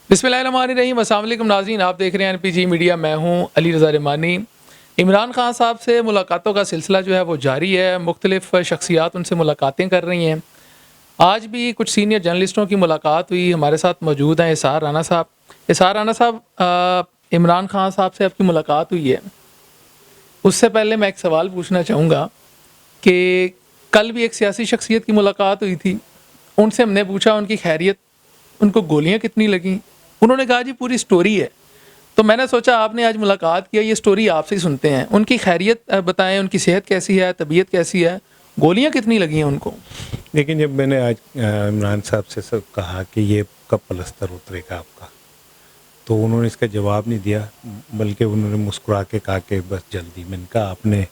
بسم اللہ الرحمن الرحیم۔ السلام علیکم ناظرین، آپ دیکھ رہے ہیں NPG میڈیا، میں ہوں علی رضا رحمانی۔ عمران خان صاحب سے ملاقاتوں کا سلسلہ جو ہے وہ جاری ہے، مختلف شخصیات ان سے ملاقاتیں کر رہی ہیں۔ آج بھی کچھ سینئر جرنلسٹوں کی ملاقات ہوئی، ہمارے ساتھ موجود ہیں اسحار رانا صاحب۔ اسحار رانا صاحب، عمران خان صاحب سے آپ کی ملاقات ہوئی ہے، اس سے پہلے میں ایک سوال پوچھنا چاہوں گا کہ کل بھی ایک سیاسی شخصیت کی ملاقات ہوئی تھی، ان سے ہم نے پوچھا ان کی خیریت، ان کو گولیاں کتنی لگیں، انہوں نے کہا جی پوری سٹوری ہے۔ تو میں نے سوچا آپ نے آج ملاقات کیا، یہ سٹوری آپ سے ہی سنتے ہیں، ان کی خیریت بتائیں، ان کی صحت کیسی ہے، طبیعت کیسی ہے، گولیاں کتنی لگی ہیں ان کو؟ لیکن جب میں نے آج عمران صاحب سے سب کہا کہ یہ کب پلستر اترے گا آپ کا، تو انہوں نے اس کا جواب نہیں دیا، بلکہ انہوں نے مسکرا کے کہا کہ بس جلدی۔ میں نے کہا آپ نے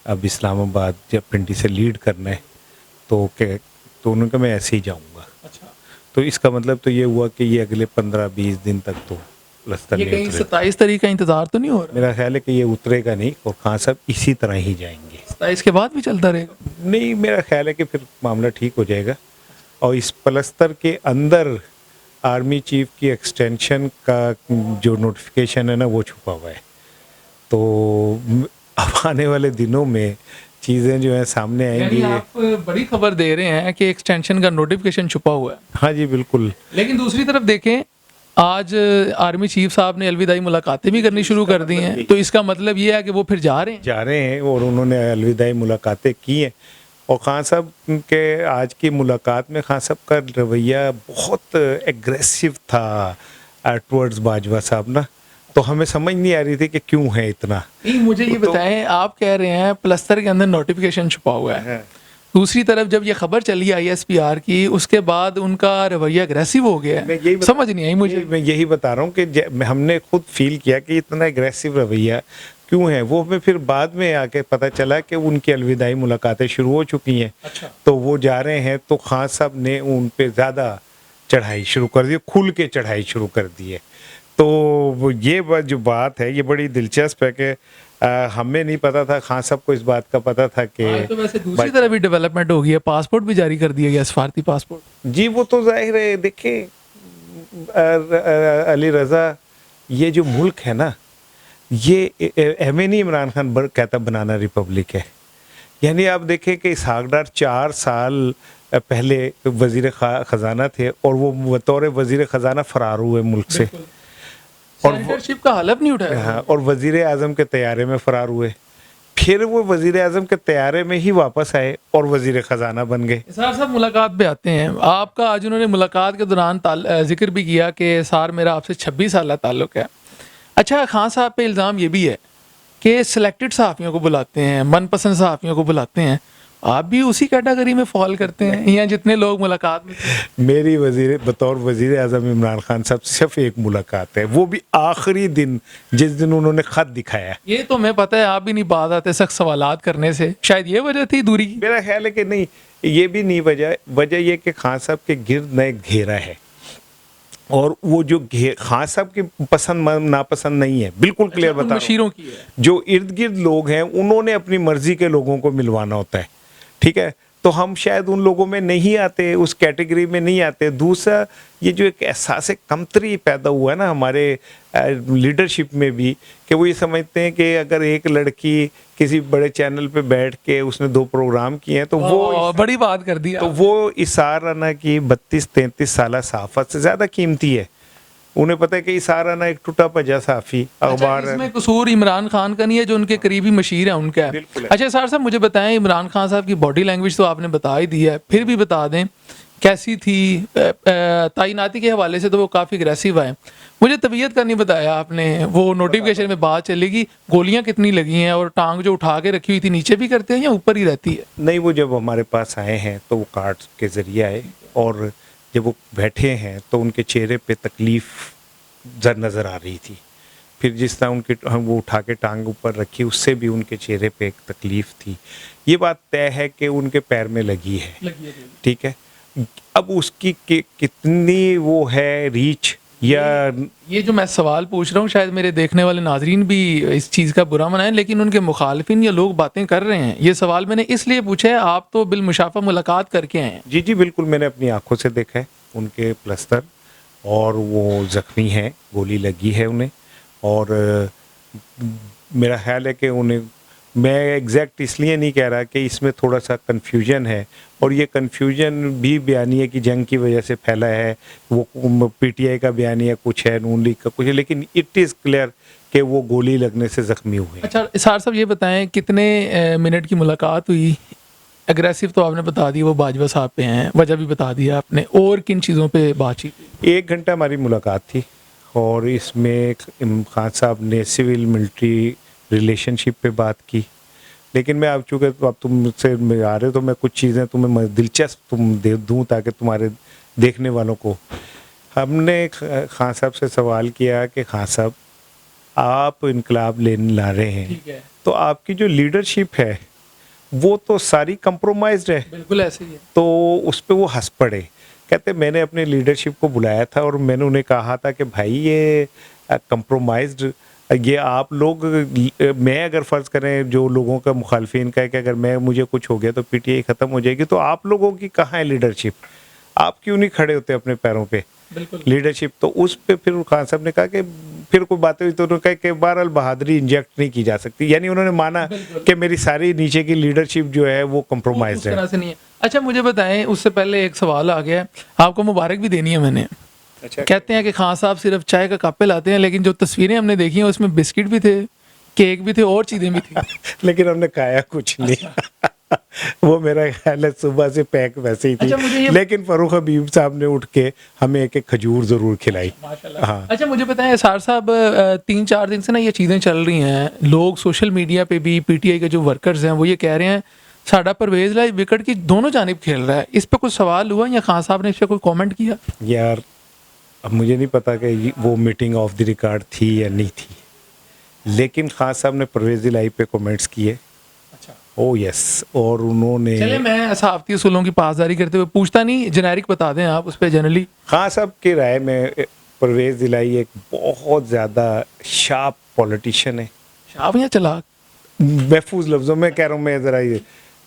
اب اسلام آباد جب پنڈی سے لیڈ کرنا ہے تو انہوں نے کہا میں ایسے ہی جاؤں گا۔ اچھا، تو اس کا مطلب تو یہ ہوا کہ یہ اگلے 15-20 دن تک تو پلستر یہ نہیں کہیں اترے۔ 27 تاریخ کا انتظار تو نہیں ہو رہا؟ میرا خیال ہے کہ یہ اترے گا نہیں، اور خان صاحب اسی طرح ہی جائیں گے۔ 27 کے بعد بھی چلتا رہے گا؟ نہیں، میرا خیال ہے کہ پھر معاملہ ٹھیک ہو جائے گا، اور اس پلستر کے اندر آرمی چیف کی ایکسٹینشن کا جو نوٹیفیکیشن ہے نا وہ چھپا ہوا ہے۔ تو اب آنے والے دنوں میں چیزیں جو ہیں سامنے آئیں گی۔ یعنی آپ بڑی خبر دے رہے ہیں کہ ایکسٹینشن کا نوٹیفیکیشن چھپا ہوا ہے۔ ہاں جی بالکل۔ لیکن دوسری طرف دیکھیں، آج آرمی چیف صاحب نے الوداعی ملاقاتیں بھی کرنی شروع کر دی ہیں، تو اس کا مطلب یہ ہے کہ وہ پھر جا رہے ہیں اور انہوں نے الوداعی ملاقاتیں کی ہیں، اور خان صاحب کے آج کی ملاقات میں خان صاحب کا رویہ بہت ایگریسو تھا ٹورڈز باجوہ صاحب نا، تو ہمیں سمجھ نہیں آ رہی تھی کہ کیوں ہے اتنا۔ نہیں، مجھے یہ بتائیں، آپ کہہ رہے ہیں پلستر کے اندر نوٹیفیکیشن چھپا ہوا ہے، دوسری طرف جب یہ خبر چلی ISPR کی، اس کے بعد ان کا رویہ اگریسو ہو گیا ہے، سمجھ نہیں آئی مجھے۔ میں یہی بتا رہا ہوں کہ ہم نے خود فیل کیا کہ اتنا اگریسو رویہ کیوں ہے، وہ ہمیں پھر بعد میں آ کے پتہ چلا کہ ان کی الوداعی ملاقاتیں شروع ہو چکی ہیں، تو وہ جا رہے ہیں، تو خان صاحب نے ان پہ زیادہ چڑھائی شروع کر دی، کھل کے چڑھائی شروع کر دی ہے۔ تو یہ جو بات ہے یہ بڑی دلچسپ ہے کہ ہمیں نہیں پتا تھا، خان صاحب کو اس بات کا پتا تھا کہ تو ویسے دوسری طرف بھی ڈیولپمنٹ ہو گئی ہے، پاسپورٹ بھی جاری کر دیا گیا، سفارتی پاسپورٹ۔ جی وہ تو ظاہر ہے، دیکھیں علی رضا، یہ جو ملک ہے نا، یہ ایویں نہیں عمران خان کہتا بنانا ریپبلک ہے۔ یعنی آپ دیکھیں کہ اسحاق ڈار 4 سال پہلے وزیر خزانہ تھے، اور وہ بطور وزیر خزانہ فرار ہوئے ملک سے، سینیٹرشپ کا حلف نہیں اٹھایا، اور وزیر اعظم کے طیارے میں فرار ہوئے، پھر وہ وزیر اعظم کے طیارے میں ہی واپس آئے اور وزیر خزانہ بن گئے۔ اسحار صاحب ملاقات پہ آتے ہیں، آپ کا آج انہوں نے ملاقات کے دوران ذکر بھی کیا کہ اسحار میرا آپ سے 26 سالہ تعلق ہے۔ اچھا، خان صاحب پہ الزام یہ بھی ہے کہ سلیکٹڈ صحافیوں کو بلاتے ہیں، من پسند صحافیوں کو بلاتے ہیں، آپ بھی اسی کیٹیگری میں فال کرتے ہیں، یا جتنے لوگ ملاقات میں تھے؟ میری بطور وزیر اعظم عمران خان صاحب صرف ایک ملاقات ہے، وہ بھی آخری دن جس دن انہوں نے خط دکھایا۔ یہ تو میں پتہ ہے آپ بھی نہیں باز آتے سخت سوالات کرنے سے، شاید یہ وجہ تھی دوری کی؟ میرا خیال ہے کہ نہیں، یہ بھی نہیں وجہ یہ کہ خان صاحب کے گرد نہ ایک گھیرا ہے، اور وہ جو خان صاحب کی پسند ناپسند نہیں ہے، بالکل کلیئر بتا رہا ہوں، مشیروں کی ہے، جو ارد گرد لوگ ہیں انہوں نے اپنی مرضی کے لوگوں کو ملوانا ہوتا ہے، ٹھیک ہے، تو ہم شاید ان لوگوں میں نہیں آتے، اس کیٹیگری میں نہیں آتے۔ دوسرا، یہ جو ایک احساس کمتری پیدا ہوا ہے نا ہمارے لیڈرشپ میں بھی، کہ وہ یہ سمجھتے ہیں کہ اگر ایک لڑکی کسی بڑے چینل پہ بیٹھ کے اس نے 2 پروگرام کیے ہیں تو وہ بڑی بات کر دی، تو وہ اسحار رانا کی 32-33 سالہ صحافت سے زیادہ قیمتی ہے۔ انہیں پتہ ہے کہ اسحار رانا ایک ٹوٹا پجا صحافی اخبار اس میں قصور عمران خان کا نہیں ہے، جو ان کے قریبی مشیر ہیں ان کا ہے۔ اچھا اسحار صاحب، مجھے بتائیں، عمران خان صاحب کی باڈی لینگویج تو آپ نے بتا ہی دی ہے، پھر بھی بتا دیں کیسی تھی؟ تعیناتی کے حوالے سے تو وہ کافی اگریسو آئے، مجھے طبیعت کا نہیں بتایا آپ نے، وہ نوٹیفیکیشن میں بات چلے گی گولیاں کتنی لگی ہیں، اور ٹانگ جو اٹھا کے رکھی ہوئی تھی نیچے بھی کرتے ہیں یا اوپر ہی رہتی ہے؟ نہیں، وہ جب ہمارے پاس آئے ہیں تو وہ کارڈ کے ذریعے آئے، اور جب وہ بیٹھے ہیں تو ان کے چہرے پہ تکلیف نظر آ رہی تھی، پھر جس طرح ان کی وہ اٹھا کے ٹانگ اوپر رکھی اس سے بھی ان کے چہرے پہ ایک تکلیف تھی۔ یہ بات طے ہے کہ ان کے پیر میں لگی ہے، ٹھیک ہے، اب اس کی کتنی وہ ہے ریچ، یا یہ جو میں سوال پوچھ رہا ہوں شاید میرے دیکھنے والے ناظرین بھی اس چیز کا برا منائیں، لیکن ان کے مخالفین یا لوگ باتیں کر رہے ہیں، یہ سوال میں نے اس لیے پوچھا ہے، آپ تو بالمشافہ ملاقات کر کے آئے ہیں۔ جی بالکل، میں نے اپنی آنکھوں سے دیکھا ہے ان کے پلستر، اور وہ زخمی ہیں, گولی لگی ہے انہیں, اور میرا خیال ہے کہ انہیں, میں ایگزیکٹ اس لیے نہیں کہہ رہا کہ اس میں تھوڑا سا کنفیوژن ہے, اور یہ کنفیوژن بھی بیانیے کی جنگ کی وجہ سے پھیلا ہے, وہ پی ٹی آئی کا بیانیہ کچھ ہے, نون لیگ کا کچھ ہے, لیکن اٹ از کلیئر کہ وہ گولی لگنے سے زخمی ہوئے. اچھا اسحاق صاحب یہ بتائیں کتنے منٹ کی ملاقات ہوئی؟ اگریسو تو آپ نے بتا دی وہ باجوہ صاحب پہ ہیں, وجہ بھی بتا دیا آپ نے, اور کن چیزوں پہ بات چیت؟ 1 گھنٹہ ہماری ملاقات تھی, اور اس میں خان صاحب نے سول ملٹری ریلیشن شپ پہ بات کی, لیکن میں اب چونکہ اب تم مجھ سے آ رہے تو میں کچھ چیزیں تمہیں دلچسپ دے دوں تاکہ تمہارے دیکھنے والوں کو. ہم نے خان صاحب سے سوال کیا کہ خان صاحب آپ انقلاب لا رہے ہیں تو آپ کی جو لیڈرشپ ہے وہ تو ساری کمپرومائزڈ ہے. بالکل ایسے ہی ہے. تو اس پہ وہ ہنس پڑے, کہتے میں نے اپنے لیڈرشپ کو بلایا تھا اور میں نے انہیں کہا تھا کہ بھائی یہ کمپرومائزڈ, یہ آپ لوگ, میں اگر فرض کریں جو لوگوں کا مخالفین کا ہے کہ اگر مجھے کچھ ہو گیا تو پی ٹی آئی ختم ہو جائے گی, تو آپ لوگوں کی کہاں ہے لیڈرشپ, آپ کیوں نہیں کھڑے ہوتے اپنے پیروں پہ لیڈرشپ. تو اس پہ پھر خان صاحب نے کہا کہ پھر کوئی باتیں ہوئی تو انہوں نے کہا کہ بہرحال بہادری انجیکٹ نہیں کی جا سکتی, یعنی انہوں نے مانا کہ میری ساری نیچے کی لیڈرشپ جو ہے وہ کمپرومائزڈ ہے. اچھا مجھے بتائیں, اس سے پہلے ایک سوال آ گیا, آپ کو مبارک بھی دینی ہے میں نے. کہتے ہیں کہ خان صاحب صرف چائے کا کپ پہ لاتے ہیں, لیکن جو تصویریں ہم نے دیکھی ہیں اس میں بسکٹ بھی تھے, کیک بھی تھے, اور چیزیں بھی تھیں, لیکن ہم نے کھایا کچھ نہیں. وہ میرا خیال ہے صبح سے پیک ویسے ہی تھی, لیکن فروخ حبیب صاحب نے اٹھ کے ہمیں ایک کھجور ضرور کھلائی. ہاں. اچھا مجھے بتائیں اسحاق صاحب, 3-4 دن سے نا یہ چیزیں چل رہی ہیں, لوگ سوشل میڈیا پہ بھی پی ٹی آئی کے جو ورکرز ہیں وہ یہ کہہ رہے ہیں ساڈا پرویز لائی وکٹ کی دونوں جانب کھیل رہا ہے. اس پہ کوئی سوال ہوا یا خان صاحب نے اس پہ کوئی کامنٹ کیا؟ یار اب مجھے نہیں پتا کہ وہ میٹنگ آف دی ریکارڈ تھی یا نہیں تھی, لیکن خان صاحب نے پرویز لائی پہ کامنٹس کیے. او یس, اور انہوں نے, چلے میں صحافتی اصولوں کی پاسداری کرتے ہوئے پوچھتا نہیں, جنیرک بتا دیں آپ اس پہ جنرلی. خان صاحب کی رائے میں پرویز الہی ایک بہت زیادہ شارپ پولیٹیشین ہے. شارپ یا چلاک؟ محفوظ لفظوں میں کہہ رہا ہوں میں, ذرا یہ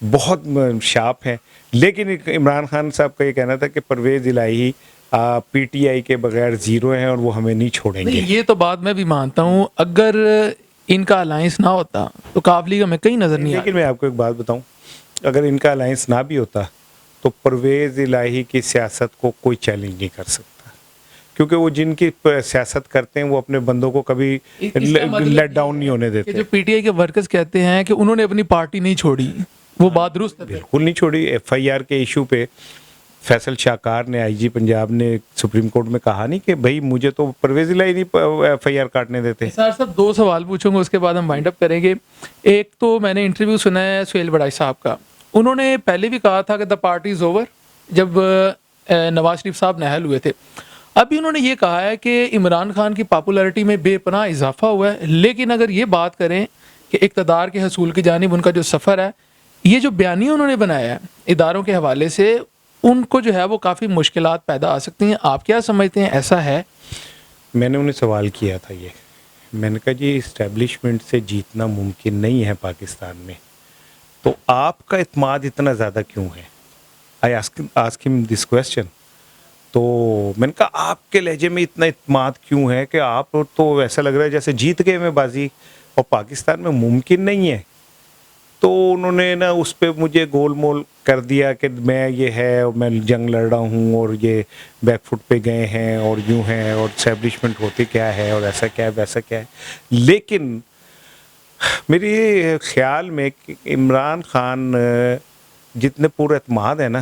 بہت شارپ ہیں, لیکن عمران خان صاحب کا یہ کہنا تھا کہ پرویز الہی پی ٹی آئی کے بغیر زیرو ہیں اور وہ ہمیں نہیں چھوڑیں گے. یہ تو بات میں بھی مانتا ہوں, اگر ان کا الائنس نہ ہوتا تو کاف لیگ ہمیں کہیں نظر نہیں آتا. لیکن میں آپ کو ایک بات بتاؤں, اگر ان کا الائنس نہ بھی ہوتا تو پرویز الہی کی سیاست کو کوئی چیلنج نہیں کر سکتا, کیونکہ وہ جن کی سیاست کرتے ہیں وہ اپنے بندوں کو کبھی لیٹ ڈاؤن نہیں ہونے دیتے. جو پی ٹی آئی کے ورکرز کہتے ہیں کہ انہوں نے اپنی پارٹی نہیں چھوڑی, وہ بات درست ہے؟ بالکل نہیں چھوڑی. ایف آئی آر کے ایشو پہ فیصل شاہکار نے, آئی جی پنجاب نے سپریم کورٹ میں کہا نہیں کہ بھائی مجھے تو پرویز الہی نہیں ایف آئی آر کاٹنے دیتے. سر صاحب 2 سوال پوچھوں گا, اس کے بعد ہم وائنڈ اپ کریں گے. ایک تو میں نے انٹرویو سنا ہے سہیل بڑائی صاحب کا, انہوں نے پہلے بھی کہا تھا کہ دا پارٹی از اوور جب نواز شریف صاحب نااہل ہوئے تھے. ابھی انہوں نے یہ کہا ہے کہ عمران خان کی پاپولیرٹی میں بے پناہ اضافہ ہوا ہے, لیکن اگر یہ بات کریں کہ اقتدار کے حصول کی جانب ان کا جو سفر ہے, یہ جو بیانیہ انہوں نے بنایا ہے اداروں کے حوالے سے, ان کو جو ہے وہ کافی مشکلات پیدا آ سکتی ہیں. آپ کیا سمجھتے ہیں, ایسا ہے؟ میں نے انہیں سوال کیا تھا یہ, میں نے کہا جی اسٹیبلشمنٹ سے جیتنا ممکن نہیں ہے پاکستان میں, تو آپ کا اعتماد اتنا زیادہ کیوں ہے؟ آئی آسک ہم دس کویسچن. تو میں نے کہا آپ کے لہجے میں اتنا اعتماد کیوں ہے کہ آپ تو ایسا لگ رہا ہے جیسے جیت گئے میں بازی, اور پاکستان میں ممکن نہیں ہے. تو انہوں نے نا اس پہ مجھے گول مول کر دیا کہ میں یہ ہے اور میں جنگ لڑ رہا ہوں اور یہ بیک فٹ پہ گئے ہیں اور یوں ہیں اور اسٹیبلشمنٹ ہوتی کیا ہے اور ایسا کیا ہے ویسا کیا ہے. لیکن میری خیال میں کہ عمران خان جتنے پورا اعتماد ہے نا,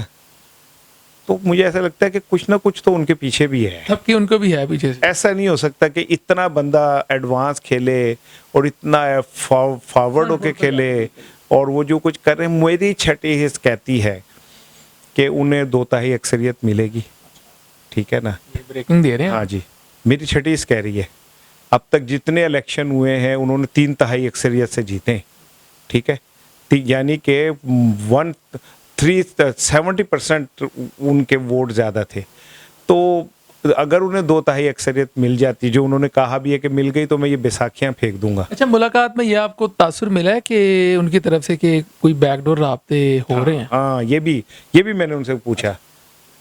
تو مجھے ایسا لگتا ہے کہ کچھ نہ کچھ تو ان کے پیچھے بھی ہے. تب کہ ان کو بھی ہے پیچھے سے. ایسا نہیں ہو سکتا کہ اتنا بندہ ایڈوانس کھیلے اور اتنا فارورڈ ہو کے کھیلے, اور وہ جو کچھ کر رہے ہیں, میری چھٹی حص کہتی ہے کہ انہیں 2/3 اکثریت ملے گی. ٹھیک ہے نا, بریکنگ دے رہے ہیں. ہاں جی, میری چھٹی حص کہہ رہی ہے اب تک جتنے الیکشن ہوئے ہیں انہوں نے 3/3 اکثریت سے جیتے. ٹھیک ہے, یعنی کہ 70% ان کے ووٹ زیادہ تھے. تو اگر انہیں 2/3 اکثریت مل جاتی, جو انہوں نے کہا بھی ہے کہ مل گئی, تو میں یہ بیساکھیاں پھینک دوں گا. اچھا, ملاقات میں یہ آپ کو تاثر ملا ہے کہ ان کی طرف سے کہ کوئی بیک ڈور رابطے ہو رہے ہیں؟ ہاں, یہ بھی میں نے ان سے پوچھا.